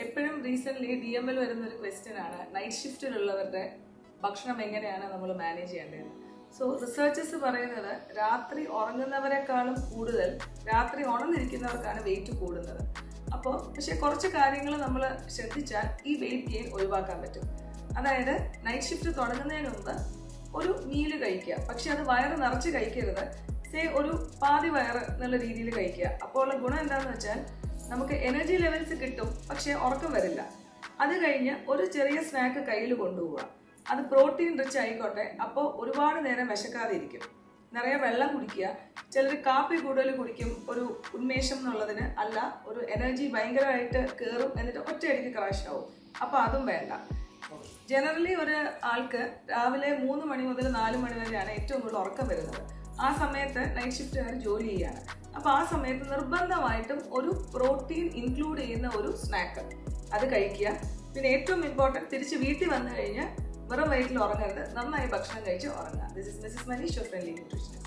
എപ്പോഴും recent DML വരുന്ന ഒരു ക്വസ്റ്റ്യൻ ആണ് നൈറ്റ് ഷിഫ്റ്റിലുള്ളവരുടെ ഭക്ഷണം എങ്ങനെയാണ് നമ്മൾ മാനേജ് ചെയ്യേണ്ടത്. സോ റിസർച്ചേഴ്സ് പറയുന്നത് രാത്രി ഉറങ്ങുന്നവരെക്കാളും കൂടുതൽ രാത്രി ഉണർന്നിരിക്കുന്നവർക്കാണ് വെയിറ്റ് കൂടുന്നത്. അപ്പോൾ പക്ഷെ കുറച്ച് കാര്യങ്ങൾ നമ്മൾ ശ്രദ്ധിച്ചാൽ ഈ വെയിറ്റ് ഗെയിൻ ഒഴിവാക്കാൻ പറ്റും. അതായത് നൈറ്റ് ഷിഫ്റ്റ് തുടങ്ങുന്നതിന് മുമ്പ് ഒരു മീല് കഴിക്കുക, പക്ഷെ അത് വയറ് നിറച്ച് കഴിക്കരുത്. ഒരു പാതി വയറ് എന്നുള്ള രീതിയിൽ കഴിക്കുക. അപ്പോൾ ഉള്ള ഗുണം എന്താണെന്ന് വെച്ചാൽ നമുക്ക് എനർജി ലെവൽസ് കിട്ടും, പക്ഷെ ഉറക്കം വരില്ല. അത് കഴിഞ്ഞ് ഒരു ചെറിയ സ്നാക്ക് കയ്യിൽ കൊണ്ടുപോവുക. അത് പ്രോട്ടീൻ റിച്ച് ആയിക്കോട്ടെ. അപ്പോൾ ഒരുപാട് നേരം വിശക്കാതെ ഇരിക്കും. നിറയെ വെള്ളം കുടിക്കുക. ചിലർ കാപ്പി കൂടുതൽ കുടിക്കും ഒരു ഉന്മേഷം എന്നുള്ളതിന്, അല്ല ഒരു എനർജി ഭയങ്കരമായിട്ട് കയറും എന്നിട്ട് ഒറ്റയടിക്ക് ക്രാഷ് ആവും. അപ്പോൾ അതും വേണ്ട. ജനറലി ഒരു ആൾക്ക് രാവിലെ 3 മണി മുതൽ 4 മണി വരെയാണ് ഏറ്റവും കൂടുതൽ ഉറക്കം വരുന്നത്. ആ സമയത്ത് നൈറ്റ് ഷിഫ്റ്റുകാർ ജോലി ചെയ്യാണ്. അപ്പോൾ ആ സമയത്ത് നിർബന്ധമായിട്ടും ഒരു പ്രോട്ടീൻ ഇൻക്ലൂഡ് ചെയ്യുന്ന ഒരു സ്നാക്ക് അത് കഴിക്കുക. പിന്നെ ഏറ്റവും ഇമ്പോർട്ടൻറ്റ്, തിരിച്ച് വീട്ടിൽ വന്നു കഴിഞ്ഞ് വെറും വയറ്റിൽ ഉറങ്ങരുത്. നന്നായി ഭക്ഷണം കഴിച്ച് ഉറങ്ങുക. This is Mrs Manish, your friendly nutritionist.